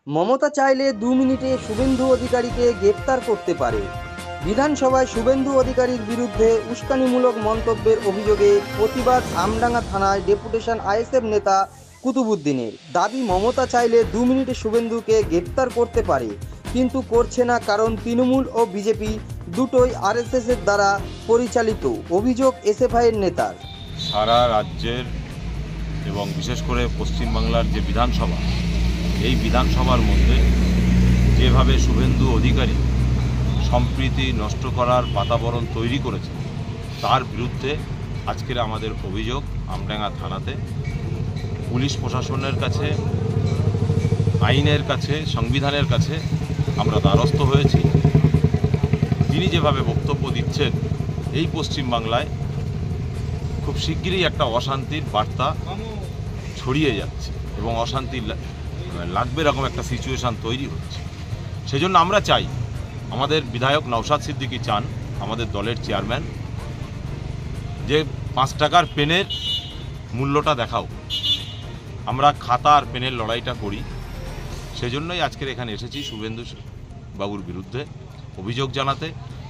মমতা চাইলে 2 মিনিটে শুভেন্দু অধিকারীকে গ্রেপ্তার করতে পারে। বিধানসভায় শুভেন্দু অধিকারীর বিরুদ্ধে উস্কানিমূলক মন্তব্যের অভিযোগে প্রতিবাদ আমডাঙ্গা থানায় ডেপুটেশন আইএসএফ নেতা কুতুবুদ্দিনের। দাবি, মমতা চাইলে 2 মিনিটে শুভেন্দুকে গ্রেপ্তার করতে পারে, কিন্তু করছে না, কারণ তৃণমূল ও বিজেপি দুটোই আরএসএসের দ্বারা পরিচালিত। অভিযোগ এসএফআইয়ের নেতার। সারা রাজ্যের এবং বিশেষ করে পশ্চিমবাংলার যে বিধানসভা, এই বিধানসভার মধ্যে যেভাবে শুভেন্দু অধিকারী সম্প্রীতি নষ্ট করার বাতাবরণ তৈরি করেছে, তার বিরুদ্ধে আজকের আমাদের অভিযোগ আমডাঙ্গা থানাতে। পুলিশ প্রশাসনের কাছে, আইনের কাছে, সংবিধানের কাছে আমরা দ্বারস্থ হয়েছি। তিনি যেভাবে বক্তব্য দিচ্ছেন, এই পশ্চিমবাংলায় খুব শিগগিরই একটা অশান্তির বার্তা ছড়িয়ে যাচ্ছে এবং অশান্তি লাগবে এরকম একটা সিচুয়েশান তৈরি হচ্ছে। সেজন্য আমরা চাই, আমাদের বিধায়ক নওশাদ সিদ্দিকী চান, আমাদের দলের চেয়ারম্যান, যে 5 টাকার পেনের মূল্যটা দেখাও। আমরা খাতা আর পেনের লড়াইটা করি। সেজন্যই আজকের এখানে এসেছি শুভেন্দু বাবুর বিরুদ্ধে অভিযোগ জানাতে।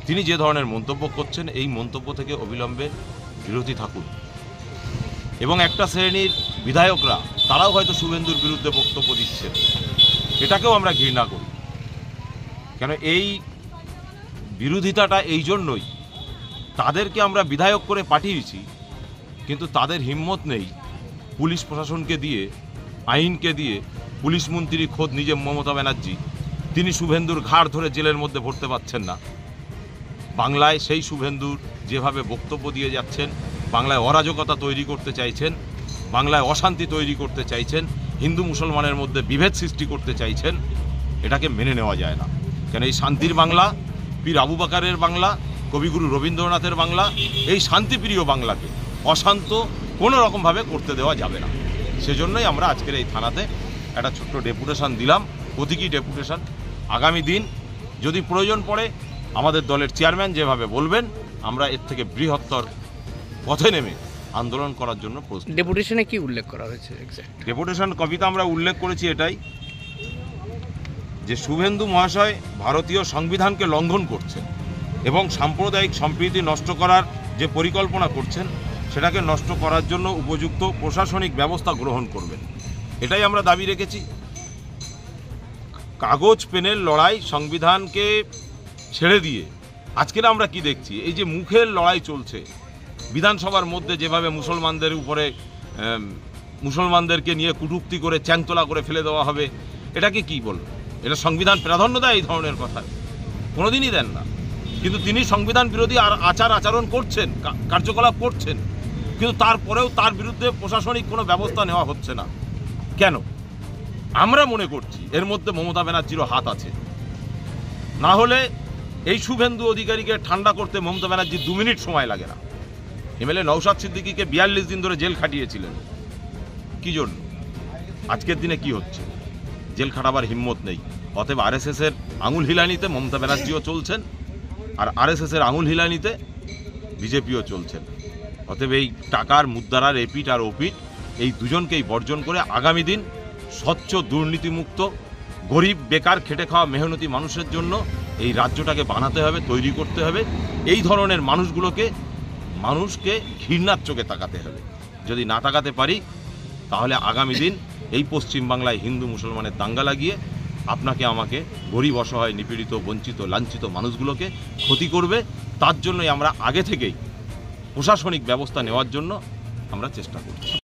তিনি যে ধরনের মন্তব্য করছেন, এই মন্তব্য থেকে অবিলম্বে বিরতি থাকুন। এবং একটা শ্রেণীর বিধায়করা, তারাও হয়তো শুভেন্দুর বিরুদ্ধে বক্তব্য দিচ্ছেন, এটাকেও আমরা ঘৃণা করি। কেন এই বিরোধিতাটা এই জন্যই, তাদেরকে আমরা বিধায়ক করে পাঠিয়েছি, কিন্তু তাদের হিম্মত নেই পুলিশ প্রশাসনকে দিয়ে, আইনকে দিয়ে। পুলিশ মন্ত্রী খোদ নিজে মমতা ব্যানার্জি, তিনি শুভেন্দুর ঘাড় ধরে জেলের মধ্যে ভরতে পারছেন না। বাংলায় সেই শুভেন্দুর যেভাবে বক্তব্য দিয়ে যাচ্ছেন, বাংলায় অরাজকতা তৈরি করতে চাইছেন, বাংলায় অশান্তি তৈরি করতে চাইছেন, হিন্দু মুসলমানের মধ্যে বিভেদ সৃষ্টি করতে চাইছেন, এটাকে মেনে নেওয়া যায় না। কেন এই শান্তির বাংলা, পীর আবু বাকারের বাংলা, কবিগুরু রবীন্দ্রনাথের বাংলা, এই শান্তিপ্রিয় বাংলাকে অশান্ত কোনো রকমভাবে করতে দেওয়া যাবে না। সেজন্যই আমরা আজকের এই থানাতে একটা ছোট্ট ডেপুটেশন দিলাম, প্রতীকী ডেপুটেশন। আগামী দিন যদি প্রয়োজন পড়ে, আমাদের দলের চেয়ারম্যান যেভাবে বলবেন, আমরা এর থেকে বৃহত্তর পথে নেমে আন্দোলন করার জন্য প্রস্তুত। ডেপুটেশনে কি উল্লেখ করা হয়েছে? ডেপুটেশন কবিতা আমরা উল্লেখ করেছি এটাই, যে শুভেন্দু মহাশয় ভারতীয় সংবিধানকে লঙ্ঘন করছেন এবং সাম্প্রদায়িক সম্প্রীতি নষ্ট করার যে পরিকল্পনা করছেন, সেটাকে নষ্ট করার জন্য উপযুক্ত প্রশাসনিক ব্যবস্থা গ্রহণ করবেন, এটাই আমরা দাবি রেখেছি। কাগজ পেনের লড়াই, সংবিধানকে ছেড়ে দিয়ে আজকের আমরা কি দেখছি? এই যে মুখের লড়াই চলছে বিধানসভার মধ্যে, যেভাবে মুসলমানদের উপরে, মুসলমানদেরকে নিয়ে কটূক্তি করে চ্যাংতলা করে ফেলে দেওয়া হবে, এটাকে কি বলবো? এটা সংবিধান প্রাধান্য দেয় এই ধরনের কথা? কোনোদিনই দেন না। কিন্তু তিনি সংবিধান বিরোধী আচরণ করছেন, কার্যকলাপ করছেন, কিন্তু তারপরেও তার বিরুদ্ধে প্রশাসনিক কোনো ব্যবস্থা নেওয়া হচ্ছে না। কেন? আমরা মনে করছি এর মধ্যে মমতা ব্যানার্জিরও হাত আছে। না হলে এই শুভেন্দু অধিকারীকে ঠান্ডা করতে মমতা ব্যানার্জি 2 মিনিট সময় লাগে না। এমএলএ নওশাদ সিদ্দিকীকে 42 দিন ধরে জেল খাটিয়েছিলেন। কি জন্য? আজকের দিনে কি হচ্ছে? জেল খাটাবার হিম্মত নেই। অতএব আরএসএসের আঙুল হিলানিতে মমতা ব্যানার্জিও চলছেন, আর আরএসএসের আঙুল হিলানিতে বিজেপিও চলছেন। অতএব এই টাকার মুদ্রার এপিট আর ওপিট, এই দুজনকেই বর্জন করে আগামী দিন স্বচ্ছ, দুর্নীতিমুক্ত, গরিব, বেকার, খেটে খাওয়া মেহনতি মানুষের জন্য এই রাজ্যটাকে বানাতে হবে, তৈরি করতে হবে। এই ধরনের মানুষকে ঘৃণার চোখে তাকাতে হবে। যদি না তাকাতে পারি, তাহলে আগামী দিন এই পশ্চিমবাংলায় হিন্দু মুসলমানের দাঙ্গা লাগিয়ে আপনাকে, আমাকে, গরিব, অসহায়, নিপীড়িত, বঞ্চিত, লাঞ্ছিত মানুষগুলোকে ক্ষতি করবে। তার জন্যই আমরা আগে থেকেই প্রশাসনিক ব্যবস্থা নেওয়ার জন্য আমরা চেষ্টা করছি।